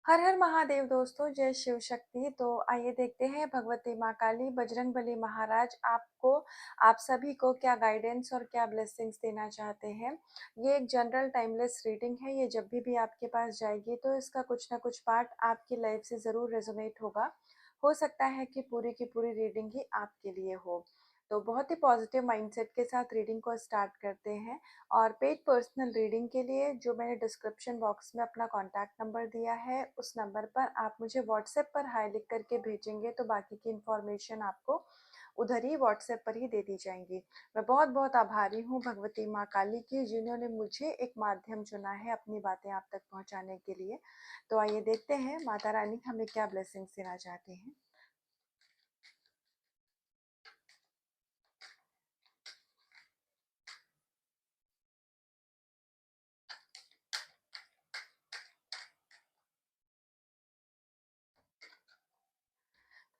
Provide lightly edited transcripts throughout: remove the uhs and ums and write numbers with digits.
हर हर महादेव दोस्तों, जय शिव शक्ति। तो आइए देखते हैं भगवती माँ काली बजरंगबली महाराज आपको आप सभी को क्या गाइडेंस और क्या ब्लेसिंग्स देना चाहते हैं। ये एक जनरल टाइमलेस रीडिंग है। ये जब भी आपके पास जाएगी तो इसका कुछ ना कुछ पार्ट आपकी लाइफ से ज़रूर रेजोनेट होगा। हो सकता है कि पूरी की पूरी रीडिंग ही आपके लिए हो। तो बहुत ही पॉजिटिव माइंडसेट के साथ रीडिंग को स्टार्ट करते हैं। और पेड पर्सनल रीडिंग के लिए जो मैंने डिस्क्रिप्शन बॉक्स में अपना कॉन्टैक्ट नंबर दिया है, उस नंबर पर आप मुझे व्हाट्सएप पर हाई लिख करके भेजेंगे तो बाकी की इन्फॉर्मेशन आपको उधर ही व्हाट्सएप पर ही दे दी जाएंगी। मैं बहुत बहुत आभारी हूँ भगवती माँ काली की, जिन्होंने मुझे एक माध्यम चुना है अपनी बातें आप तक पहुँचाने के लिए। तो आइए देखते हैं माता रानी हमें क्या ब्लेसिंग्स देना चाहती हैं।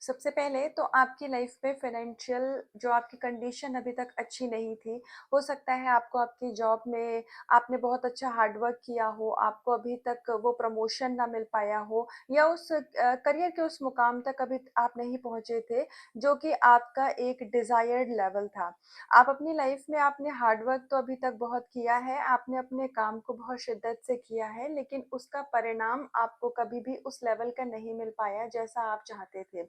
सबसे पहले तो आपकी लाइफ में फाइनेंशियल जो आपकी कंडीशन अभी तक अच्छी नहीं थी, हो सकता है आपको आपकी जॉब में आपने बहुत अच्छा हार्ड वर्क किया हो, आपको अभी तक वो प्रमोशन ना मिल पाया हो, या उस करियर के उस मुकाम तक अभी आप नहीं पहुंचे थे जो कि आपका एक डिजायर्ड लेवल था। आप अपनी लाइफ में आपने हार्ड वर्क तो अभी तक बहुत किया है, आपने अपने काम को बहुत शिद्दत से किया है, लेकिन उसका परिणाम आपको कभी भी उस लेवल का नहीं मिल पाया जैसा आप चाहते थे।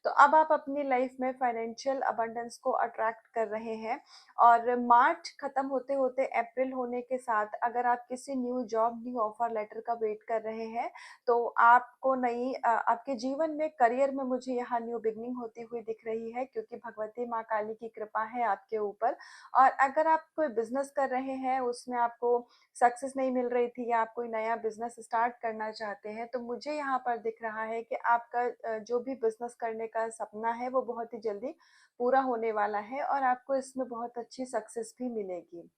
तो अब आप अपनी लाइफ में फाइनेंशियल अबंडेंस को अट्रैक्ट कर रहे हैं। और मार्च खत्म होते होते अप्रैल होने के साथ अगर आप किसी new job new offer letter का वेट कर रहे हैं तो आपको नई आपके जीवन में करियर में मुझे यहाँ न्यू बिगनिंग होती हुई दिख रही है, क्योंकि भगवती माँ काली की कृपा है आपके ऊपर। और अगर आप कोई बिजनेस कर रहे हैं उसमें आपको सक्सेस नहीं मिल रही थी, या आप कोई नया बिजनेस स्टार्ट करना चाहते हैं, तो मुझे यहाँ पर दिख रहा है कि आपका जो भी बिजनेस करने का सपना है वो बहुत ही जल्दी पूरा होने वाला है और आपको इसमें बहुत अच्छी सक्सेस भी मिलेगी।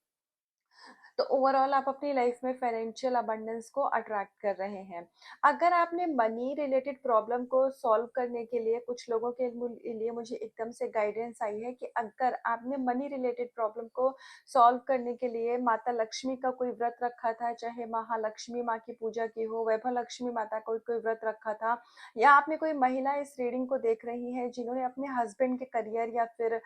तो ओवरऑल आप अपनी लाइफ में फाइनेंशियल अबंडेंस को अट्रैक्ट कर रहे हैं। अगर आपने मनी रिलेटेड प्रॉब्लम को सॉल्व करने के लिए, कुछ लोगों के लिए मुझे एकदम से गाइडेंस आई है कि अगर आपने मनी रिलेटेड प्रॉब्लम को सॉल्व करने के लिए माता लक्ष्मी का कोई व्रत रखा था, चाहे महालक्ष्मी माँ की पूजा की हो, वैभव लक्ष्मी माता का कोई व्रत रखा था, या आपने कोई महिला इस रीडिंग को देख रही है जिन्होंने अपने हस्बैंड के करियर या फिर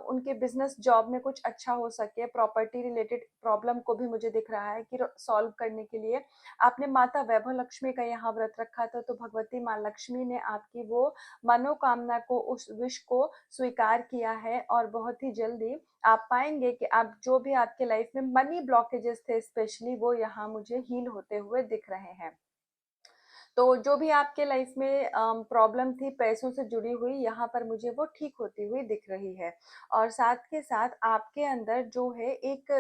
उनके बिजनेस जॉब में कुछ अच्छा हो सके, प्रॉपर्टी रिलेटेड प्रॉब्लम को भी मुझे दिख रहा है कि सॉल्व करने के लिए आपने माता वैभव लक्ष्मी का यहाँ व्रत रखा था, तो भगवती माँ लक्ष्मी ने आपकी वो मनोकामना को, उस विश को स्वीकार किया है। और बहुत ही जल्दी आप पाएंगे कि आप जो भी आपके लाइफ में मनी ब्लॉकेजेस थे स्पेशली, वो यहाँ मुझे हील होते हुए दिख रहे हैं। तो जो भी आपके लाइफ में प्रॉब्लम थी पैसों से जुड़ी हुई, यहाँ पर मुझे वो ठीक होती हुई दिख रही है। और साथ के साथ आपके अंदर जो है एक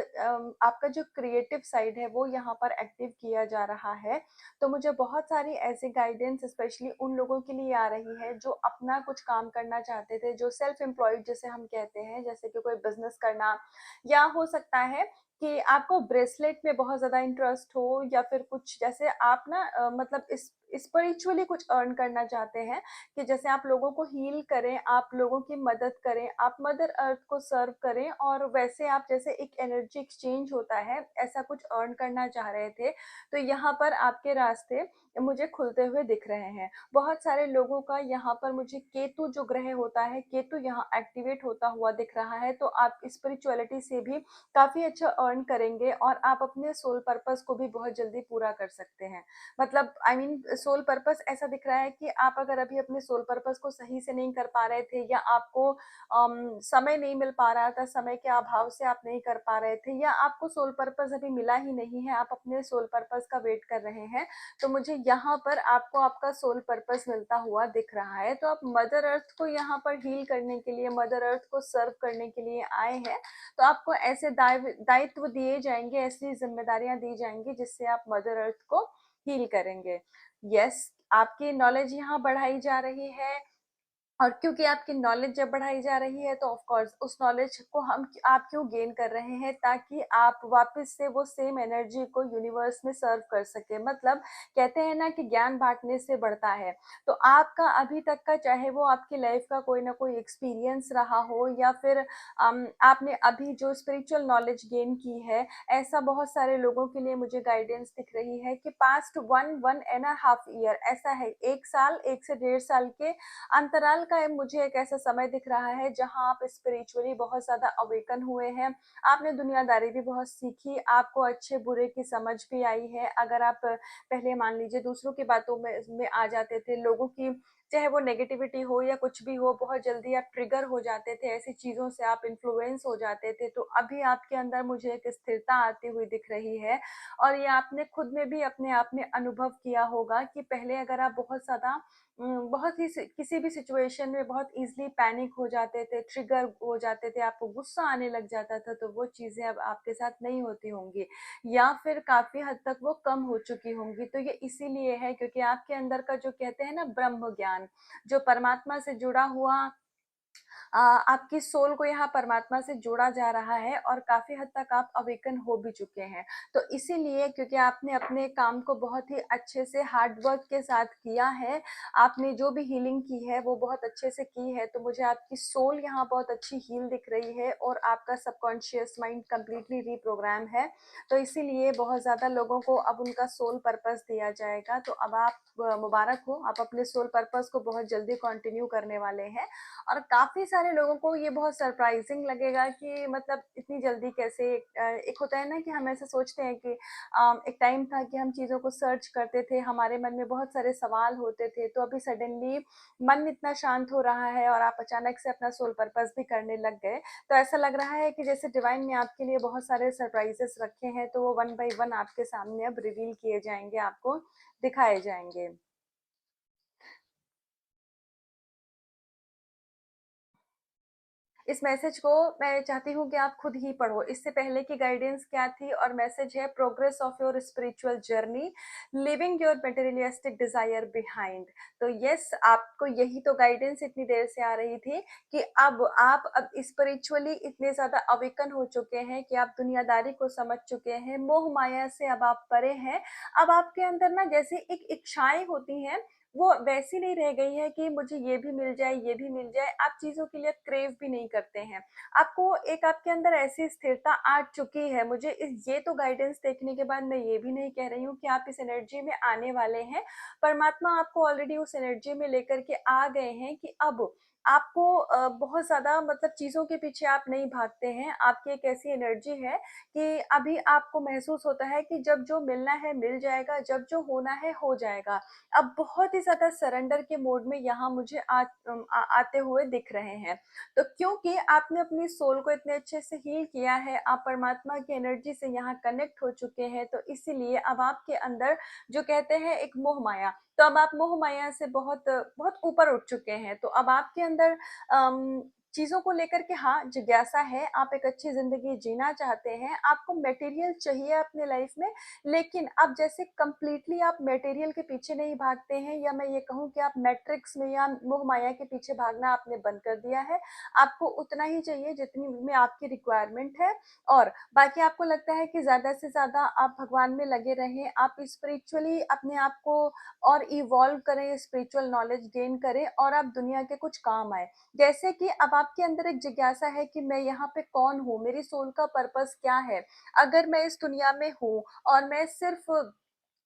आपका जो क्रिएटिव साइड है वो यहाँ पर एक्टिव किया जा रहा है। तो मुझे बहुत सारी ऐसी गाइडेंस स्पेशली उन लोगों के लिए आ रही है जो अपना कुछ काम करना चाहते थे, जो सेल्फ एम्प्लॉयड जैसे हम कहते हैं, जैसे कि कोई बिजनेस करना, या हो सकता है कि आपको ब्रेसलेट में बहुत ज़्यादा इंटरेस्ट हो, या फिर कुछ जैसे आप ना मतलब इस स्पिरिचुअली कुछ अर्न करना चाहते हैं, कि जैसे आप लोगों को हील करें, आप लोगों की मदद करें, आप मदर अर्थ को सर्व करें, और वैसे आप जैसे एक एनर्जी एक्सचेंज होता है ऐसा कुछ अर्न करना चाह रहे थे, तो यहाँ पर आपके रास्ते मुझे खुलते हुए दिख रहे हैं। बहुत सारे लोगों का यहाँ पर मुझे केतु जो ग्रह होता है, केतु यहाँ एक्टिवेट होता हुआ दिख रहा है, तो आप स्पिरिचुअलिटी से भी काफी अच्छा अर्न करेंगे और आप अपने सोल पर्पस को भी बहुत जल्दी पूरा कर सकते हैं। मतलब आई मीन सोल पर्पस ऐसा दिख रहा है कि आप अगर अभी अपने सोल पर्पस को सही से नहीं कर पा रहे थे, या आपको समय नहीं मिल पा रहा था, समय के अभाव से आप नहीं कर पा रहे थे, या आपको सोल पर्पस अभी मिला ही नहीं है, आप अपने सोल पर्पस का वेट कर रहे हैं, तो मुझे यहाँ पर आपको आपका सोल पर्पस मिलता हुआ दिख रहा है। तो आप मदर अर्थ को यहाँ पर हील करने के लिए, मदर अर्थ को सर्व करने के लिए आए हैं। तो आपको ऐसे दायित्व दिए जाएंगे, ऐसी जिम्मेदारियां दी जाएंगी जिससे आप मदर अर्थ को हील करेंगे। यस, आपकी नॉलेज यहाँ बढ़ाई जा रही है। और क्योंकि आपकी नॉलेज जब बढ़ाई जा रही है तो ऑफ कोर्स उस नॉलेज को हम आप क्यों गेन कर रहे हैं, ताकि आप वापस से वो सेम एनर्जी को यूनिवर्स में सर्व कर सके। मतलब कहते हैं ना कि ज्ञान बांटने से बढ़ता है। तो आपका अभी तक का, चाहे वो आपकी लाइफ का कोई ना कोई एक्सपीरियंस रहा हो, या फिर आपने अभी जो स्पिरिचुअल नॉलेज गेन की है, ऐसा बहुत सारे लोगों के लिए मुझे गाइडेंस दिख रही है कि पास्ट 1-1.5 ईयर ऐसा है, 1 साल 1 से 1.5 साल के अंतराल का मुझे एक ऐसा समय दिख रहा है जहां आप स्पिरिचुअली बहुत ज्यादा अवेकन हुए हैं। आपने दुनियादारी भी बहुत सीखी, आपको अच्छे बुरे की समझ भी आई है। अगर आप पहले मान लीजिए दूसरों की बातों में आ जाते थे, लोगों की चाहे वो नेगेटिविटी हो या कुछ भी हो, बहुत जल्दी आप ट्रिगर हो जाते थे, ऐसी चीजों से आप इन्फ्लुएंस हो जाते थे। तो अभी आपके अंदर मुझे एक स्थिरता आती हुई दिख रही है। और ये आपने खुद में भी अपने आप में अनुभव किया होगा कि पहले अगर आप बहुत ज्यादा बहुत ही किसी भी सिचुएशन में बहुत इजीली पैनिक हो जाते थे, ट्रिगर हो जाते थे, आपको गुस्सा आने लग जाता था, तो वो चीजें अब आपके साथ नहीं होती होंगी, या फिर काफी हद तक वो कम हो चुकी होंगी। तो ये इसीलिए है क्योंकि आपके अंदर का जो कहते हैं ना ब्रह्म ज्ञान, जो परमात्मा से जुड़ा हुआ, आपकी सोल को यहाँ परमात्मा से जोड़ा जा रहा है, और काफी हद तक आप अवेकन हो भी चुके हैं। तो इसीलिए क्योंकि आपने अपने काम को बहुत ही अच्छे से हार्ड वर्क के साथ किया है, आपने जो भी हीलिंग की है वो बहुत अच्छे से की है, तो मुझे आपकी सोल यहाँ बहुत अच्छी हील दिख रही है, और आपका सबकॉन्शियस माइंड कंप्लीटली रीप्रोग्राम है। तो इसीलिए बहुत ज्यादा लोगों को अब उनका सोल पर्पस दिया जाएगा। तो अब आप मुबारक हो, आप अपने सोल पर्पस को बहुत जल्दी कंटिन्यू करने वाले हैं। और काफ़ी सारे लोगों को ये बहुत सरप्राइजिंग लगेगा कि मतलब इतनी जल्दी कैसे। एक होता है ना कि हम ऐसे सोचते हैं कि एक टाइम था कि हम चीज़ों को सर्च करते थे, हमारे मन में बहुत सारे सवाल होते थे, तो अभी सडनली मन इतना शांत हो रहा है और आप अचानक से अपना सोल पर्पस भी करने लग गए। तो ऐसा लग रहा है कि जैसे डिवाइन ने आपके लिए बहुत सारे सरप्राइजेस रखे हैं, तो वो वन बाय वन आपके सामने अब रिवील किए जाएंगे, आपको दिखाए जाएंगे। इस मैसेज को मैं चाहती हूँ कि आप खुद ही पढ़ो। इससे पहले की गाइडेंस क्या थी, और मैसेज है progress of your spiritual journey, living your materialistic desire behind. तो यस, आपको यही तो गाइडेंस इतनी देर से आ रही थी कि अब स्पिरिचुअली इतने ज्यादा अवेकन हो चुके हैं कि आप दुनियादारी को समझ चुके हैं, मोह माया से अब आप परे हैं। अब आपके अंदर ना जैसे एक इच्छाएं होती हैं, वो वैसी नहीं रह गई है कि मुझे ये भी मिल जाए, ये भी मिल जाए। आप चीजों के लिए क्रेव भी नहीं करते हैं। आपको एक आपके अंदर ऐसी स्थिरता आ चुकी है। मुझे इस ये तो गाइडेंस देखने के बाद मैं ये भी नहीं कह रही हूँ कि आप इस एनर्जी में आने वाले हैं। परमात्मा आपको ऑलरेडी उस एनर्जी में लेकर के आ गए हैं कि अब आपको बहुत ज्यादा मतलब चीजों के पीछे आप नहीं भागते हैं। आपकी एक ऐसी एनर्जी है कि अभी आपको महसूस होता है कि जब जो मिलना है मिल जाएगा, जब जो होना है हो जाएगा। अब बहुत ही ज़्यादा सरेंडर के मोड में यहाँ मुझे आते हुए दिख रहे हैं। तो क्योंकि आपने अपनी सोल को इतने अच्छे से हील किया है, आप परमात्मा की एनर्जी से यहाँ कनेक्ट हो चुके हैं, तो इसीलिए अब आपके अंदर जो कहते हैं एक मोह माया, तो अब आप मोह माया से बहुत बहुत ऊपर उठ चुके हैं। तो अब आपके अंदर चीजों को लेकर के हाँ जिज्ञासा है, आप एक अच्छी जिंदगी जीना चाहते हैं, आपको मटेरियल चाहिए अपने लाइफ में। लेकिन अब जैसे कंप्लीटली आप मटेरियल के पीछे नहीं भागते हैं, या मैं ये कहूँ कि आप मैट्रिक्स में या मोह माया के पीछे भागना आपने बंद कर दिया है। आपको उतना ही चाहिए जितनी में आपकी रिक्वायरमेंट है। और बाकी आपको लगता है कि ज्यादा से ज्यादा आप भगवान में लगे रहें, आप स्पिरिचुअली अपने आप को और इवॉल्व करें, स्पिरिचुअल नॉलेज गेन करें, और आप दुनिया के कुछ काम आए। जैसे कि अब आपके अंदर एक जिज्ञासा है कि मैं यहाँ पे कौन हूँ, मेरी सोल का पर्पस क्या है, अगर मैं इस दुनिया में हूँ और मैं सिर्फ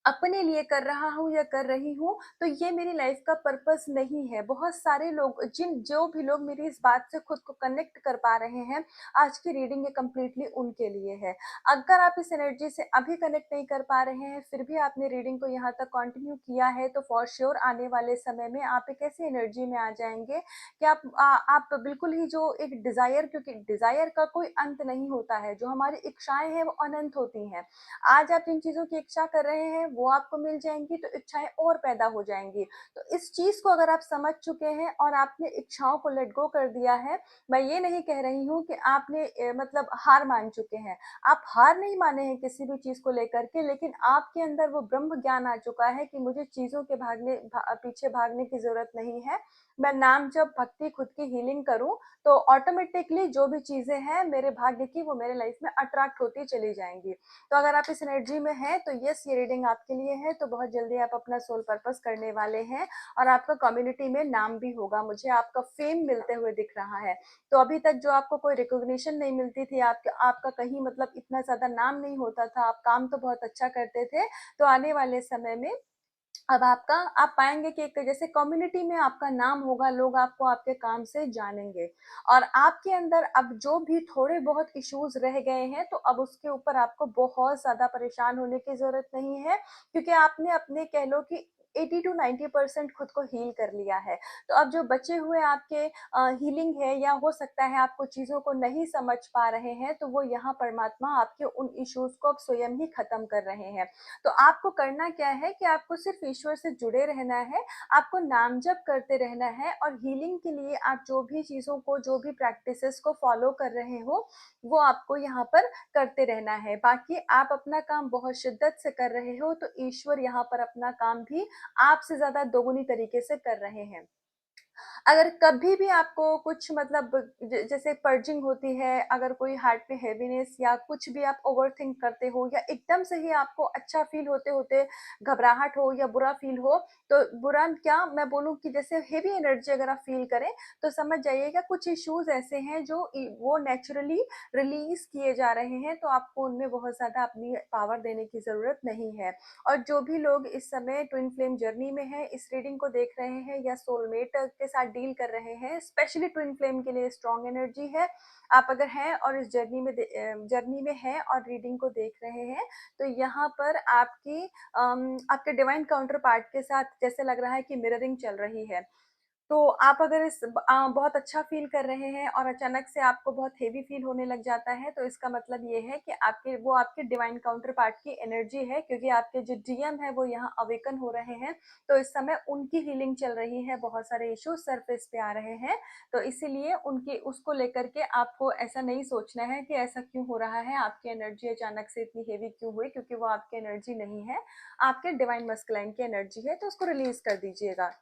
अपने लिए कर रहा हूँ या कर रही हूँ, तो ये मेरी लाइफ का पर्पस नहीं है। बहुत सारे लोग, जो भी लोग मेरी इस बात से खुद को कनेक्ट कर पा रहे हैं, आज की रीडिंग ये कंप्लीटली उनके लिए है। अगर आप इस एनर्जी से अभी कनेक्ट नहीं कर पा रहे हैं, फिर भी आपने रीडिंग को यहाँ तक कंटिन्यू किया है, तो फॉर श्योर आने वाले समय में आप एक ऐसी एनर्जी में आ जाएंगे कि आप बिल्कुल ही जो एक डिजायर, क्योंकि डिजायर का कोई अंत नहीं होता है, जो हमारी इच्छाएं हैं वो अनंत होती हैं। आज आप जिन चीजों की इच्छा कर रहे हैं वो आपको मिल जाएँगी तो इच्छाएँ और पैदा हो जाएँगी। तो इस चीज़ को अगर आप समझ चुके हैं और आपने इच्छाओं को लेट गो कर दिया है, मैं ये नहीं कह रही हूँ कि आपने मतलब हार मान चुके हैं। आप हार नहीं माने हैं किसी भी चीज़ को लेकर के, लेकिन आपके अंदर वो ब्रह्म ज्ञान आ चुका है कि मुझे चीज़ों के पीछे भागने की ज़रूरत नहीं है। मैं नाम जप, भक्ति, खुद की हीलिंग करूँ, तो ऑटोमेटिकली जो भी चीज़ें हैं मेरे भाग्य की, वो मेरे लाइफ में अट्रैक्ट होती चली जाएँगी। तो अगर आप इस एनर्जी में हैं, तो यस, ये रीडिंग आपके लिए है। तो बहुत जल्दी आप अपना सोल पर्पस करने वाले हैं और आपका कम्युनिटी में नाम भी होगा। मुझे आपका फेम मिलते हुए दिख रहा है। तो अभी तक जो आपको कोई रिकॉग्निशन नहीं मिलती थी, आपका कहीं मतलब इतना ज़्यादा नाम नहीं होता था, आप काम तो बहुत अच्छा करते थे, तो आने वाले समय में अब आप पाएँगे कि एक जैसे कम्युनिटी में आपका नाम होगा, लोग आपको आपके काम से जानेंगे और आपके अंदर अब जो भी थोड़े बहुत इश्यूज़ रह गए हैं, तो अब उसके ऊपर आपको बहुत ज़्यादा परेशान होने की ज़रूरत नहीं है, क्योंकि आपने अपने कह लो कि 80 टू 90% खुद को हील कर लिया है। तो अब जो बचे हुए आपके हीलिंग है, या हो सकता है आपको चीज़ों को नहीं समझ पा रहे हैं, तो वो यहाँ परमात्मा आपके उन इश्यूज़ को अब स्वयं ही खत्म कर रहे हैं। तो आपको करना क्या है कि आपको सिर्फ ईश्वर से जुड़े रहना है, आपको नाम जप करते रहना है और हीलिंग के लिए आप जो भी चीज़ों को, जो भी प्रैक्टिसेस को फॉलो कर रहे हो, वो आपको यहाँ पर करते रहना है। बाकी आप अपना काम बहुत शिद्दत से कर रहे हो, तो ईश्वर यहाँ पर अपना काम भी आपसे ज़्यादा दोगुनी तरीके से कर रहे हैं। अगर कभी भी आपको कुछ मतलब जैसे पर्जिंग होती है, अगर कोई हार्ट में हैवीनेस या कुछ भी आप ओवरथिंक करते हो, या एकदम से ही आपको अच्छा फील होते होते घबराहट हो या बुरा फील हो, तो बुरा क्या मैं बोलूँ कि जैसे हेवी एनर्जी अगर आप फील करें, तो समझ जाइएगा कुछ इश्यूज ऐसे हैं जो वो नेचुरली रिलीज किए जा रहे हैं, तो आपको उनमें बहुत ज्यादा अपनी पावर देने की जरूरत नहीं है। और जो भी लोग इस समय ट्विन फ्लेम जर्नी में हैं, इस रीडिंग को देख रहे हैं या सोलमेट के साथ डील कर रहे हैं, स्पेशली ट्विन फ्लेम के लिए स्ट्रॉन्ग एनर्जी है। आप अगर हैं और इस जर्नी में हैं और रीडिंग को देख रहे हैं, तो यहाँ पर आपके डिवाइन काउंटर पार्ट के साथ जैसे लग रहा है कि मिररिंग चल रही है। तो आप अगर बहुत अच्छा फ़ील कर रहे हैं और अचानक से आपको बहुत हेवी फ़ील होने लग जाता है, तो इसका मतलब ये है कि आपके डिवाइन काउंटर पार्ट की एनर्जी है, क्योंकि आपके जो डीएम है वो यहाँ अवेकन हो रहे हैं। तो इस समय उनकी हीलिंग चल रही है, बहुत सारे इश्यूज़ सरफेस पे आ रहे हैं। तो इसीलिए उनके उसको लेकर के आपको ऐसा नहीं सोचना है कि ऐसा क्यों हो रहा है, आपकी एनर्जी अचानक से इतनी हेवी क्यों हुई, क्योंकि वो आपकी एनर्जी नहीं है, आपके डिवाइन मस्कुलाइन की एनर्जी है, तो उसको रिलीज़ कर दीजिएगा।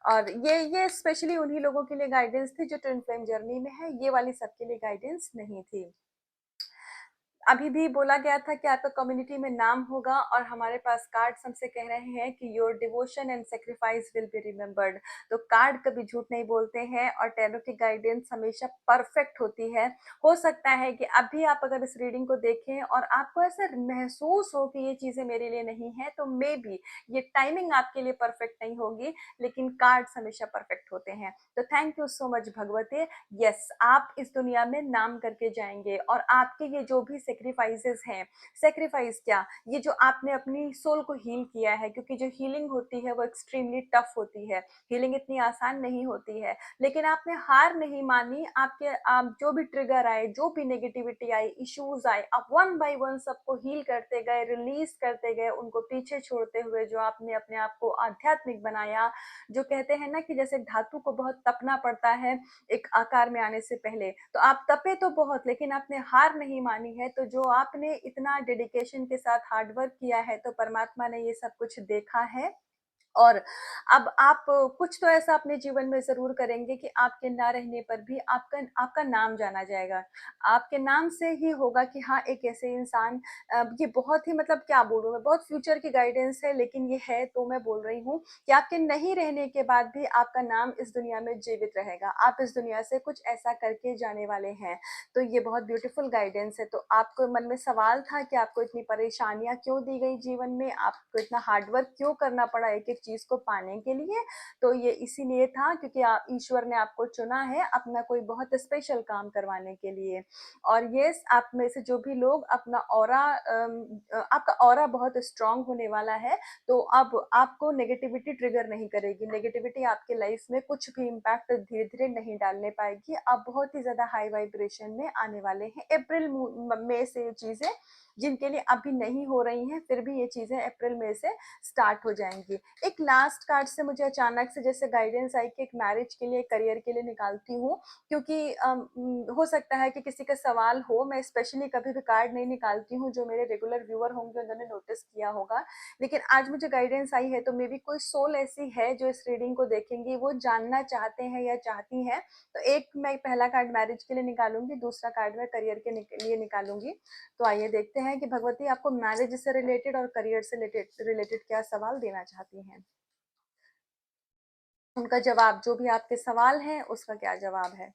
और ये स्पेशली उन्हीं लोगों के लिए गाइडेंस थी जो ट्विन फ्लेम जर्नी में है, ये वाली सबके लिए गाइडेंस नहीं थी। अभी भी बोला गया था कि आपका कम्युनिटी में नाम होगा और हमारे पास कार्ड्स हमसे कह रहे हैं कि your devotion and sacrifice will be remembered. तो कार्ड कभी झूठ नहीं बोलते हैं और टैरो की गाइडेंस हमेशा परफेक्ट होती है। हो सकता है कि अभी आप अगर इस रीडिंग को देखें और आपको ऐसा महसूस हो कि ये चीज़ें मेरे लिए नहीं है, तो मे बी ये टाइमिंग आपके लिए परफेक्ट नहीं होगी, लेकिन कार्ड्स हमेशा परफेक्ट होते हैं। तो थैंक यू सो मच भगवते। यस, आप इस दुनिया में नाम करके जाएंगे और आपके ये जो भी सेक्रीफाइसेस हैं, सेक्रीफाइस क्या, ये जो आपने अपनी सोल को हील किया है, क्योंकि जो हीलिंग होती है वो एक्सट्रीमली टफ होती है, हीलिंग इतनी आसान नहीं होती है, लेकिन आपने हार नहीं मानी। आप जो भी ट्रिगर आए, जो भी नेगेटिविटी आई, इश्यूज आए, आप वन बाय वन सबको हील करते गए, रिलीज करते गए, उनको पीछे छोड़ते हुए जो आपने अपने आप को आध्यात्मिक बनाया। जो कहते हैं ना कि जैसे धातु को बहुत तपना पड़ता है एक आकार में आने से पहले, तो आप तपे तो बहुत, लेकिन आपने हार नहीं मानी है। तो जो आपने इतना डेडिकेशन के साथ हार्ड वर्क किया है, तो परमात्मा ने ये सब कुछ देखा है। और अब आप कुछ तो ऐसा अपने जीवन में ज़रूर करेंगे कि आपके ना रहने पर भी आपका आपका नाम जाना जाएगा। आपके नाम से ही होगा कि हाँ, एक ऐसे इंसान ये बहुत ही मतलब क्या बोलूँ मैं, बहुत फ्यूचर की गाइडेंस है, लेकिन ये है तो मैं बोल रही हूँ कि आपके नहीं रहने के बाद भी आपका नाम इस दुनिया में जीवित रहेगा। आप इस दुनिया से कुछ ऐसा करके जाने वाले हैं। तो ये बहुत ब्यूटीफुल गाइडेंस है। तो आपको मन में सवाल था कि आपको इतनी परेशानियाँ क्यों दी गई जीवन में? आपको इतना हार्ड वर्क क्यों करना पड़ा एक-एक चीज़ को पाने के लिए। तो ये इसीलिए था क्योंकि ईश्वर ने आपको चुना है अपना कोई बहुत स्पेशल काम करवाने के लिए। और यस, आप में से जो भी लोग अपना ऑरा आपका ऑरा बहुत स्ट्रांग होने वाला है, तो अब आपको नेगेटिविटी ट्रिगर नहीं करेगी। नेगेटिविटी आपके लाइफ में कुछ भी इम्पैक्ट धीरे-धीरे नहीं डालने पाएगी। आप बहुत ही ज़्यादा हाई वाइब्रेशन में आने वाले हैं। अप्रैल मई से ये चीज़ें जिनके लिए अभी नहीं हो रही हैं, फिर भी ये चीज़ें अप्रैल मई से स्टार्ट हो जाएँगी। एक लास्ट कार्ड से मुझे अचानक से जैसे गाइडेंस आई कि एक मैरिज के लिए, करियर के लिए निकालती हूँ, क्योंकि हो सकता है कि किसी का सवाल हो। मैं स्पेशली कभी भी कार्ड नहीं निकालती हूँ, जो मेरे रेगुलर व्यूअर होंगे उन्होंने नोटिस किया होगा। लेकिन आज मुझे गाइडेंस आई है, तो मे बी कोई सोल ऐसी है जो इस रीडिंग को देखेंगी, वो जानना चाहते हैं या चाहती हैं। तो एक मैं पहला कार्ड मैरिज के लिए निकालूंगी, दूसरा कार्ड मैं करियर के लिए निकालूंगी। तो आइए देखते हैं कि भगवती आपको मैरिज से रिलेटेड और करियर से रिलेटेड क्या सवाल देना चाहती हैं। उनका जवाब, जो भी आपके सवाल हैं उसका क्या जवाब है।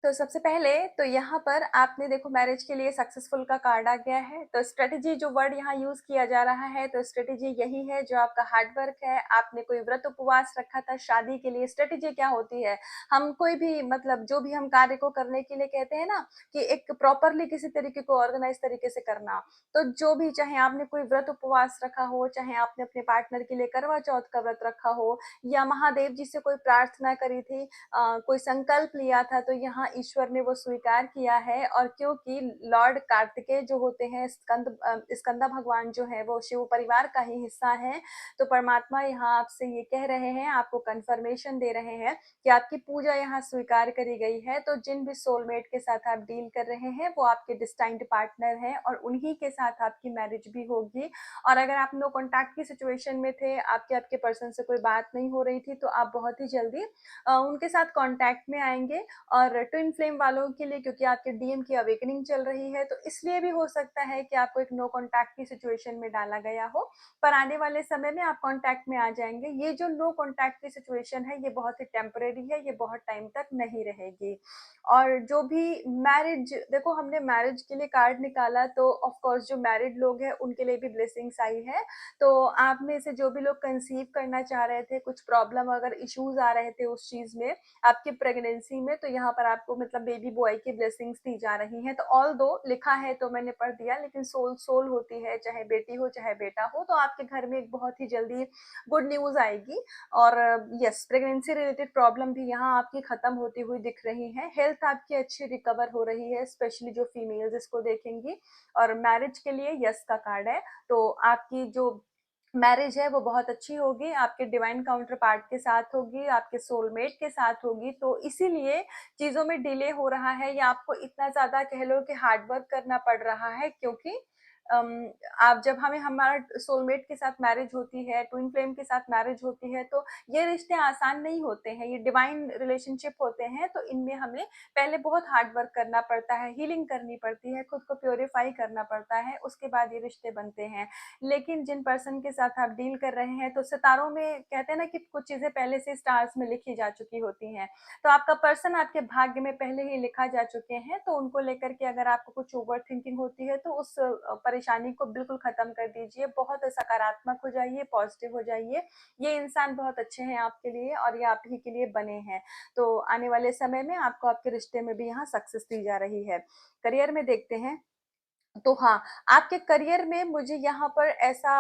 तो सबसे पहले तो यहाँ पर आपने देखो मैरिज के लिए सक्सेसफुल का कार्ड आ गया है। तो स्ट्रेटेजी जो वर्ड यहाँ यूज किया जा रहा है, तो स्ट्रेटेजी यही है जो आपका हार्ड वर्क है। आपने कोई व्रत उपवास रखा था शादी के लिए। स्ट्रेटेजी क्या होती है, हम कोई भी मतलब जो भी हम कार्य को करने के लिए कहते हैं ना, कि एक प्रॉपरली किसी तरीके को ऑर्गेनाइज तरीके से करना। तो जो भी, चाहे आपने कोई व्रत उपवास रखा हो, चाहे आपने अपने पार्टनर के लिए करवा चौथ का व्रत रखा हो, या महादेव जी से कोई प्रार्थना करी थी, कोई संकल्प लिया था, तो यहाँ ईश्वर ने वो स्वीकार किया है। और क्योंकि लॉर्ड कार्तिकेय जो होते हैं, स्कंदा भगवान जो है वो शिव परिवार का ही हिस्सा है, तो परमात्मा यहाँ आपसे ये कह रहे हैं, आपको कंफर्मेशन दे रहे हैं कि आपकी पूजा यहाँ स्वीकार करी गई है। तो जिन भी सोलमेट के साथ आप डील कर रहे हैं वो आपके डिस्टाइंड पार्टनर हैं, और उन्हीं के साथ आपकी मैरिज भी होगी। और अगर आप नो कॉन्टैक्ट की सिचुएशन में थे, आपके आपके पर्सन से कोई बात नहीं हो रही थी, तो आप बहुत ही जल्दी उनके साथ कांटेक्ट में आएंगे। और ट्विन फ्लेम वालों के लिए, क्योंकि आपके डीएम की अवेकनिंग चल रही है, तो इसलिए भी हो सकता है कि आपको एक नो कांटेक्ट की सिचुएशन में डाला गया हो, पर आने वाले समय में आप कांटेक्ट में आ जाएंगे। ये जो नो कांटेक्ट की सिचुएशन है, ये बहुत ही टेम्परेरी है, ये बहुत टाइम तक नहीं रहेगी। और जो भी मैरिज, देखो हमने मैरिज के लिए कार्ड निकाला, तो ऑफ कोर्स जो मैरिड लोग हैं उनके लिए भी ब्लेसिंग्स आई है। तो आप में से जो भी लोग कंसीव करना चाह रहे थे, कुछ प्रॉब्लम अगर इश्यूज आ रहे थे उस चीज में, आपकी प्रेगनेंसी में, तो यहाँ पर आपको मतलब बेबी बॉय की ब्लेसिंग्स दी जा रही हैं। तो ऑल दो लिखा है तो मैंने पढ़ दिया, लेकिन सोल सोल होती है, चाहे बेटी हो चाहे बेटा हो, तो आपके घर में एक बहुत ही जल्दी गुड न्यूज आएगी। और यस, प्रेगनेंसी रिलेटेड प्रॉब्लम भी यहाँ आपकी खत्म होती हुई दिख रही है। हेल्थ आपकी अच्छी रिकवर हो रही है, स्पेशली जो फीमेल्स इसको देखेंगी। और मैरिज के लिए यस का कार्ड है, तो आपकी जो मैरिज है वो बहुत अच्छी होगी, आपके डिवाइन काउंटर पार्ट के साथ होगी, आपके सोलमेट के साथ होगी। तो इसीलिए चीजों में डिले हो रहा है, या आपको इतना ज्यादा कह लो कि हार्ड वर्क करना पड़ रहा है, क्योंकि अम, आप जब हमें हमारा सोलमेट के साथ मैरिज होती है, ट्विन फ्लेम के साथ मैरिज होती है, तो ये रिश्ते आसान नहीं होते हैं, ये डिवाइन रिलेशनशिप होते हैं। तो इनमें हमें पहले बहुत हार्ड वर्क करना पड़ता है, हीलिंग करनी पड़ती है, खुद को प्योरीफाई करना पड़ता है, उसके बाद ये रिश्ते बनते हैं। लेकिन जिन पर्सन के साथ आप डील कर रहे हैं, तो सितारों में कहते हैं ना कि कुछ चीजें पहले से स्टार्स में लिखी जा चुकी होती हैं। तो आपका पर्सन आपके भाग्य में पहले ही लिखा जा चुके हैं। तो उनको लेकर के अगर आपको कुछ ओवर थिंकिंग होती है, तो उस परेशानी को बिल्कुल खत्म कर दीजिए, बहुत सकारात्मक हो जाइए, पॉजिटिव हो जाइए। ये इंसान बहुत अच्छे हैं आपके लिए, और ये आप ही के लिए बने हैं। तो आने वाले समय में आपको आपके रिश्ते में भी यहाँ सक्सेस दी जा रही है। करियर में देखते हैं, तो हाँ, आपके करियर में मुझे यहाँ पर ऐसा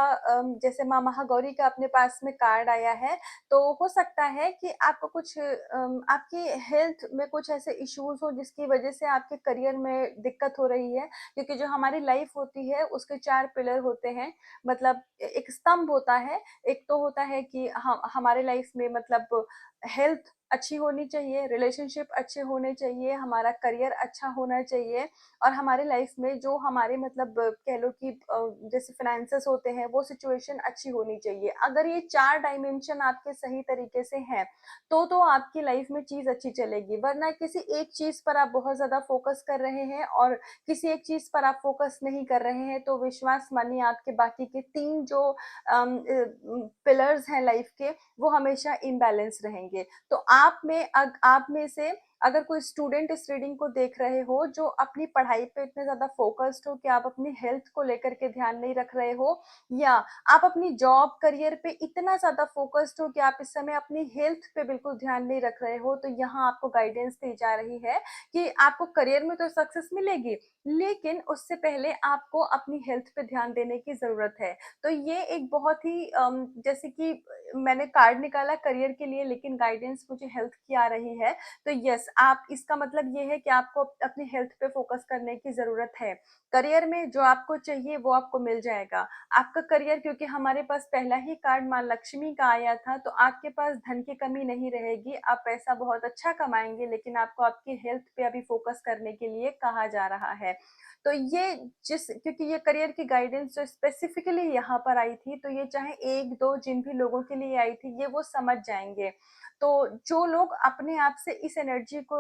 जैसे माँ महागौरी का अपने पास में कार्ड आया है, तो हो सकता है कि आपको कुछ आपकी हेल्थ में कुछ ऐसे इश्यूज हो जिसकी वजह से आपके करियर में दिक्कत हो रही है। क्योंकि जो हमारी लाइफ होती है उसके 4 पिलर होते हैं, मतलब एक स्तंभ होता है। एक तो होता है कि हम हमारे लाइफ में मतलब हेल्थ, अच्छी होनी चाहिए, रिलेशनशिप अच्छे होने चाहिए, हमारा करियर अच्छा होना चाहिए और हमारे लाइफ में जो हमारे मतलब कह लो कि जैसे फाइनेंसेस होते हैं वो सिचुएशन अच्छी होनी चाहिए। अगर ये 4 डायमेंशन आपके सही तरीके से हैं, तो आपकी लाइफ में चीज़ अच्छी चलेगी, वरना किसी एक चीज़ पर आप बहुत ज़्यादा फोकस कर रहे हैं और किसी एक चीज़ पर आप फोकस नहीं कर रहे हैं, तो विश्वास मानिए आपके बाकी के 3 जो पिलर्स हैं लाइफ के, वो हमेशा इम्बैलेंस रहेंगे। तो आप में से अगर कोई स्टूडेंट इस रीडिंग को देख रहे हो जो अपनी पढ़ाई पे इतने ज़्यादा फ़ोकस्ड हो कि आप अपनी हेल्थ को लेकर के ध्यान नहीं रख रहे हो, या आप अपनी जॉब करियर पे इतना ज़्यादा फ़ोकस्ड हो कि आप इस समय अपनी हेल्थ पे बिल्कुल ध्यान नहीं रख रहे हो, तो यहाँ आपको गाइडेंस दी जा रही है कि आपको करियर में तो सक्सेस मिलेगी, लेकिन उससे पहले आपको अपनी हेल्थ पे ध्यान देने की ज़रूरत है। तो ये एक बहुत ही जैसे कि मैंने कार्ड निकाला करियर के लिए, लेकिन गाइडेंस मुझे हेल्थ की आ रही है, तो यस, आप इसका मतलब ये है कि आपको अपनी हेल्थ पे फोकस करने की ज़रूरत है। करियर में जो आपको चाहिए वो आपको मिल जाएगा। आपका करियर, क्योंकि हमारे पास पहला ही कार्ड माँ लक्ष्मी का आया था, तो आपके पास धन की कमी नहीं रहेगी, आप पैसा बहुत अच्छा कमाएँगे, लेकिन आपको आपकी हेल्थ पे अभी फोकस करने के लिए कहा जा रहा है। तो ये क्योंकि ये करियर की गाइडेंस जो स्पेसिफिकली यहाँ पर आई थी, तो ये चाहे 1-2 जिन भी लोगों के लिए आई थी, ये वो समझ जाएँगे। तो जो लोग अपने आप से इस एनर्जी को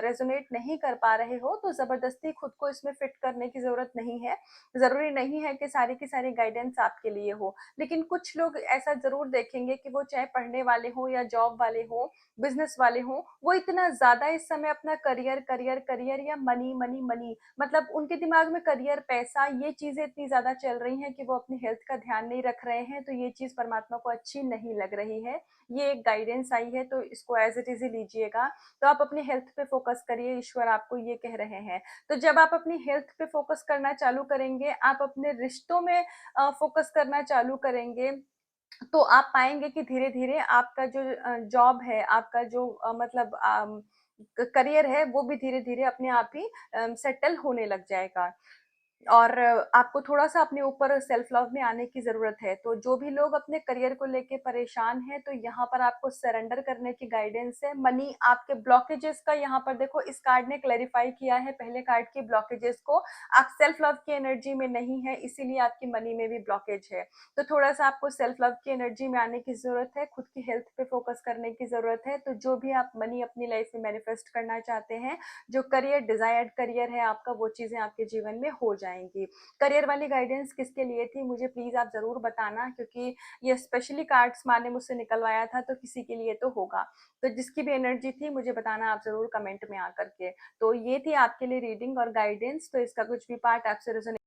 रेजोनेट नहीं कर पा रहे हो, तो ज़बरदस्ती खुद को इसमें फिट करने की ज़रूरत नहीं है। ज़रूरी नहीं है कि सारी की सारी गाइडेंस आपके लिए हो, लेकिन कुछ लोग ऐसा ज़रूर देखेंगे कि वो चाहे पढ़ने वाले हों या जॉब वाले हों, बिज़नेस वाले हों, वो इतना ज़्यादा इस समय अपना करियर, करियर, करियर या मनी, मनी, मनी, मतलब उनके दिमाग में करियर, पैसा, ये चीज़ें इतनी ज़्यादा चल रही हैं कि वो अपनी हेल्थ का ध्यान नहीं रख रहे हैं, तो ये चीज़ परमात्मा को अच्छी नहीं लग रही है। ये एक गाइडेंस आई है, तो इसको एज़ इट इज़ ही लीजिएगा। तो आप अपनी हेल्थ पे फ़ोकस करिए, ईश्वर आपको ये कह रहे हैं। तो जब आप अपनी हेल्थ पे फ़ोकस करना चालू करेंगे, आप अपने रिश्तों में फ़ोकस करना चालू करेंगे, तो आप पाएँगे कि धीरे-धीरे आपका जो जॉब है, आपका जो मतलब करियर है, वो भी धीरे-धीरे अपने आप ही सेटल होने लग जाएगा। और आपको थोड़ा-सा अपने ऊपर सेल्फ लव में आने की ज़रूरत है। तो जो भी लोग अपने करियर को लेके परेशान हैं, तो यहाँ पर आपको सरेंडर करने की गाइडेंस है। मनी आपके ब्लॉकेजेस का यहाँ पर देखो, इस कार्ड ने क्लैरिफाई किया है पहले कार्ड के ब्लॉकेजेस को। आप सेल्फ लव की एनर्जी में नहीं है, इसीलिए आपकी मनी में भी ब्लॉकेज है। तो थोड़ा-सा आपको सेल्फ लव की एनर्जी में आने की ज़रूरत है, खुद की हेल्थ पे फ़ोकस करने की ज़रूरत है। तो जो भी आप मनी अपनी लाइफ में मैनिफेस्ट करना चाहते हैं, जो करियर, डिज़ायर्ड करियर है आपका, वो चीज़ें आपके जीवन में हो जाएँगी। करियर वाली गाइडेंस किसके लिए थी, मुझे प्लीज़ आप ज़रूर बताना, क्योंकि ये स्पेशली कार्ड्स माँ ने मुझसे निकलवाया था, तो किसी के लिए तो होगा। तो जिसकी भी एनर्जी थी मुझे बताना आप ज़रूर कमेंट में आकर के। तो ये थी आपके लिए रीडिंग और गाइडेंस, तो इसका कुछ भी पार्ट आपसे रेज़ोनेट